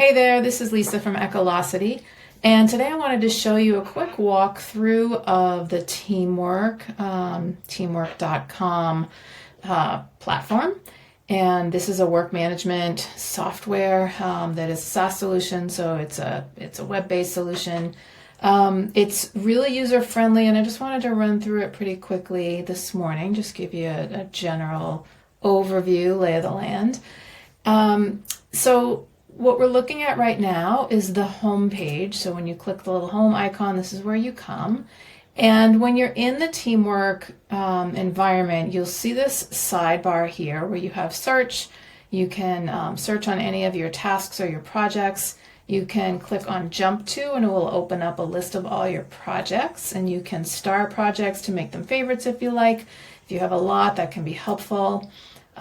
Hey there, this is Lisa from Echolocity, and today I wanted to show you a quick walkthrough of the Teamwork, teamwork.com platform. And this is a work management software that is a SaaS solution, so it's a web-based solution. It's really user-friendly, and I just wanted to run through it pretty quickly this morning, just give you a general overview, lay of the land. So what we're looking at right now is the home page. So when you click the little home icon, this is where you come. And when you're in the Teamwork environment, you'll see this sidebar here where you have search. You can search on any of your tasks or your projects. You can click on jump to and it will open up a list of all your projects, and you can star projects to make them favorites if you like. If you have a lot, that can be helpful.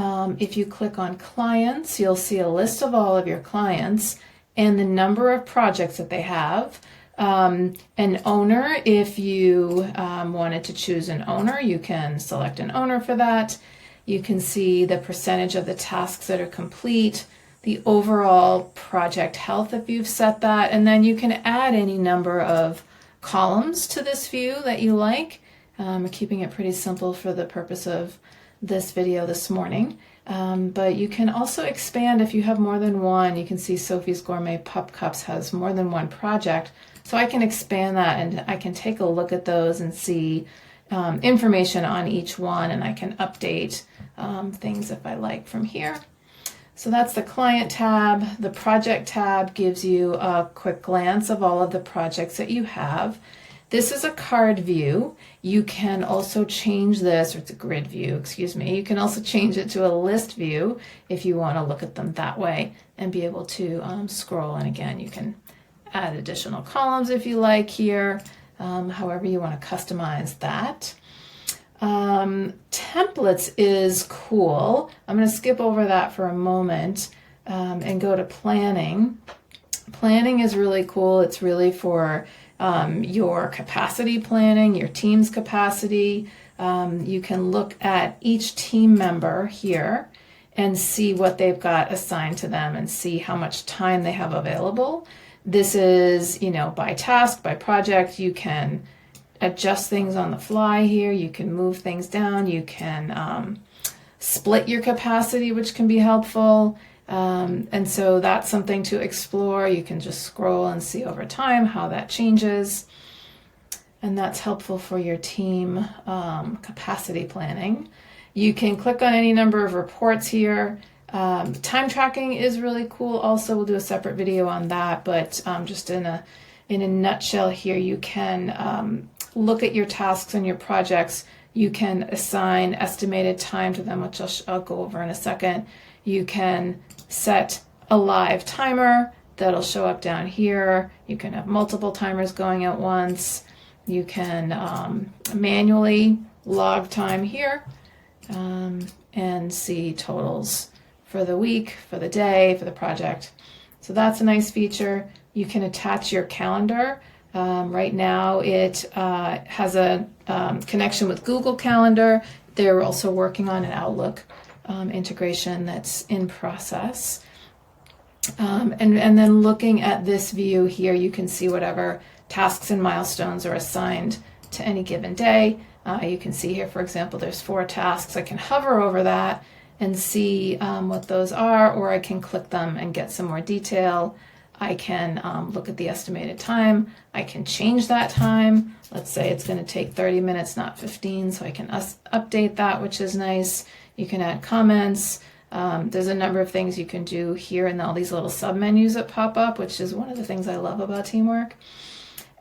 If you click on clients, you'll see a list of all of your clients and the number of projects that they have. An owner, if you wanted to choose an owner, you can select an owner for that. You can see the percentage of the tasks that are complete, the overall project health if you've set that, and then you can add any number of columns to this view that you like. We're keeping it pretty simple for the purpose of this video this morning, but you can also expand if you have more than one. You can see Sophie's Gourmet Pup Cups has more than one project, so I can expand that and I can take a look at those and see information on each one, and I can update things if I like from here. So that's the client tab. The project tab gives you a quick glance of all of the projects that you have. This is a card view. You can also change this, or it's a grid view, excuse me. You can also change it to a list view if you want to look at them that way and be able to scroll. And again, you can add additional columns if you like here, however you want to customize that. Templates is cool. I'm going to skip over that for a moment and go to planning. Planning is really cool. It's really for your capacity planning, your team's capacity. You can look at each team member here and see what they've got assigned to them and see how much time they have available. This is, by task, by project. You can adjust things on the fly here. You can move things down. You can split your capacity, which can be helpful. And so that's something to explore. You can just scroll and see over time how that changes. And that's helpful for your team capacity planning. You can click on any number of reports here. Time tracking is really cool. Also, we'll do a separate video on that, but just in a nutshell here, you can look at your tasks and your projects. You can assign estimated time to them, which I'll go over in a second. You can set a live timer that'll show up down here. You can have multiple timers going at once. You can manually log time here and see totals for the week, for the day, for the project. So that's a nice feature. You can attach your calendar. Right now it has a connection with Google Calendar. They're also working on an Outlook integration that's in process. And then looking at this view here, you can see whatever tasks and milestones are assigned to any given day. You can see here, for example, there's 4 tasks. I can hover over that and see what those are, or I can click them and get some more detail. I can look at the estimated time. I can change that time. Let's say it's going to take 30 minutes, not 15, so I can update that, which is nice. You can add comments. There's a number of things you can do here and all these little submenus that pop up, which is one of the things I love about Teamwork.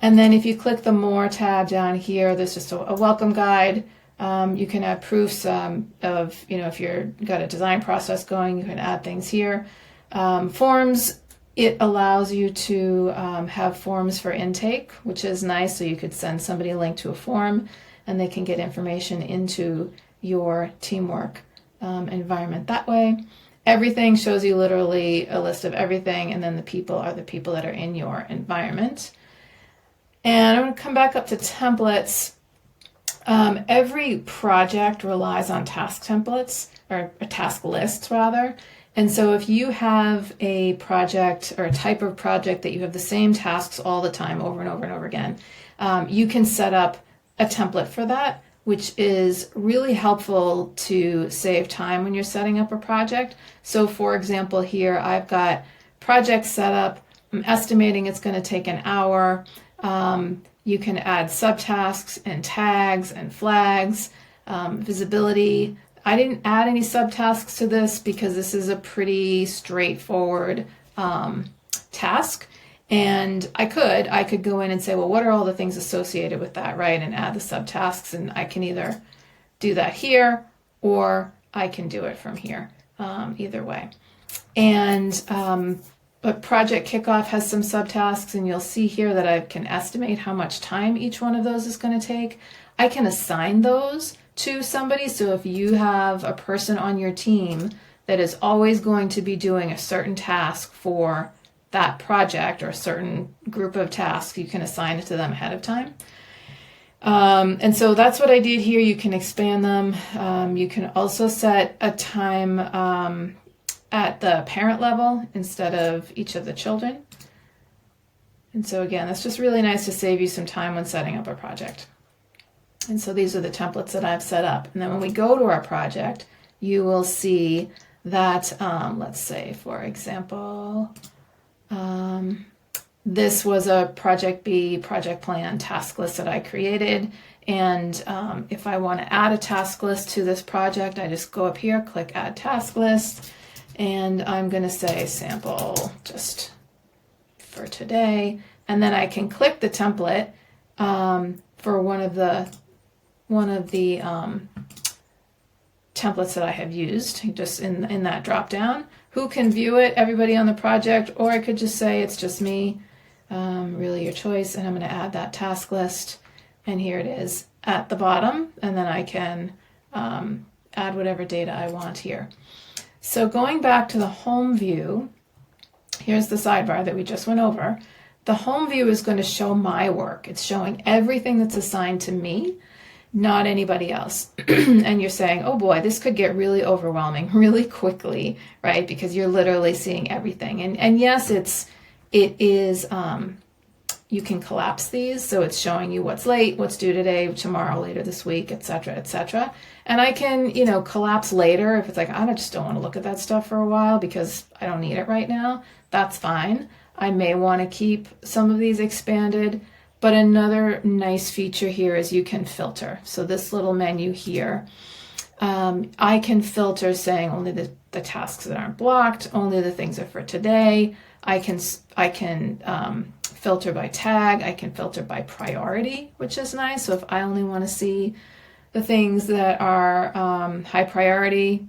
And then if you click the More tab down here, there's just a welcome guide. You can add proofs of, if you've got a design process going, you can add things here. Forms, it allows you to have forms for intake, which is nice. So you could send somebody a link to a form and they can get information into your Teamwork environment that way. Everything shows you literally a list of everything, and then the people are the people that are in your environment. And I'm going to come back up to templates. Every project relies on task templates, or task lists rather, And so if you have a project or a type of project that you have the same tasks all the time over and over and over again, you can set up a template for that, which is really helpful to save time when you're setting up a project. So for example, here I've got projects set up. I'm estimating it's going to take an hour. You can add subtasks and tags and flags, visibility. I didn't add any subtasks to this because this is a pretty straightforward task. And I could go in and say, well, what are all the things associated with that, right? And add the subtasks, and I can either do that here or I can do it from here, either way. And but Project Kickoff has some subtasks, and you'll see here that I can estimate how much time each one of those is going to take. I can assign those to somebody. So if you have a person on your team that is always going to be doing a certain task for that project or a certain group of tasks, you can assign it to them ahead of time. And so that's what I did here. You can expand them. You can also set a time at the parent level instead of each of the children. And so again, that's just really nice to save you some time when setting up a project. And so these are the templates that I've set up. And then when we go to our project, you will see that, let's say, for example, this was a Project B project plan task list that I created. And if I want to add a task list to this project, I just go up here, click Add Task List, and I'm going to say sample just for today. And then I can click the template for one of the templates that I have used, just in that drop down. Who can view it? Everybody on the project, or I could just say it's just me. Really your choice. And I'm going to add that task list, and here it is at the bottom, and then I can add whatever data I want here. So going back to the home view, here's the sidebar that we just went over. The home view is going to show my work. It's showing everything that's assigned to me, not anybody else. And you're saying, oh boy, this could get really overwhelming really quickly, right? Because you're literally seeing everything. And yes, it is, you can collapse these. So it's showing you what's late, what's due today, tomorrow, later this week, et cetera, et cetera. And I can, collapse later if it's like, I just don't want to look at that stuff for a while because I don't need it right now. That's fine. I may want to keep some of these expanded. But another nice feature here is you can filter. So this little menu here, I can filter saying only the tasks that aren't blocked, only the things that are for today. I can filter by tag. I can filter by priority, which is nice. So if I only want to see the things that are high priority,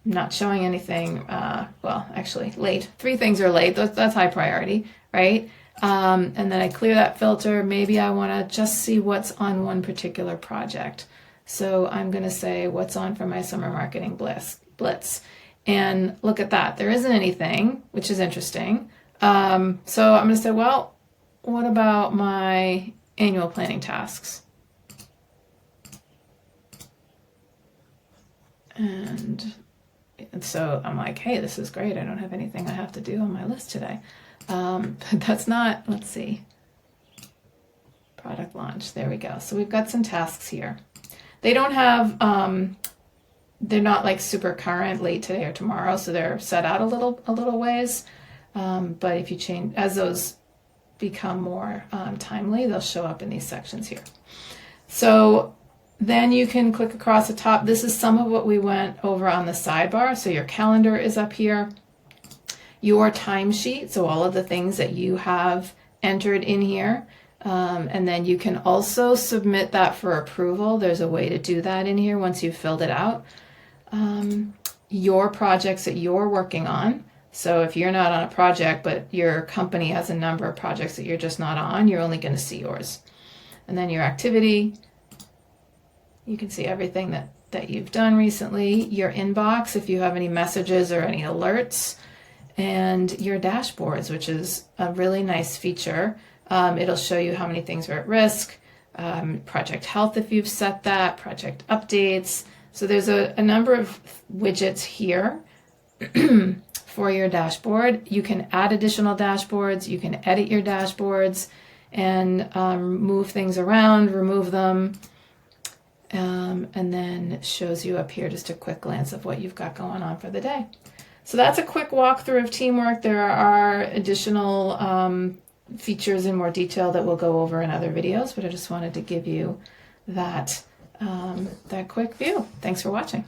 not showing anything, well, actually late. 3 things are late. That's high priority, right? And then I clear that filter. Maybe I want to just see what's on one particular project. So I'm going to say what's on for my summer marketing blitz. And look at that. There isn't anything, which is interesting. So I'm going to say, well, what about my annual planning tasks? And so I'm like, hey, this is great. I don't have anything I have to do on my list today. But that's not, let's see, product launch. There we go. So we've got some tasks here. They don't have, they're not like super current, late today or tomorrow. So they're set out a little ways. But if you change, as those become more timely, they'll show up in these sections here. So then you can click across the top. This is some of what we went over on the sidebar. So your calendar is up here. Your timesheet, so all of the things that you have entered in here. And then you can also submit that for approval. There's a way to do that in here once you've filled it out. Your projects that you're working on. So if you're not on a project, but your company has a number of projects that you're just not on, you're only going to see yours. And then your activity. You can see everything that you've done recently. Your inbox, if you have any messages or any alerts. And your dashboards, which is a really nice feature. It'll show you how many things are at risk, project health if you've set that, project updates. So there's a number of widgets here for your dashboard. You can add additional dashboards. You can edit your dashboards and move things around, remove them. And then it shows you up here just a quick glance of what you've got going on for the day. So that's a quick walkthrough of Teamwork. There are additional features in more detail that we'll go over in other videos, but I just wanted to give you that quick view. Thanks for watching.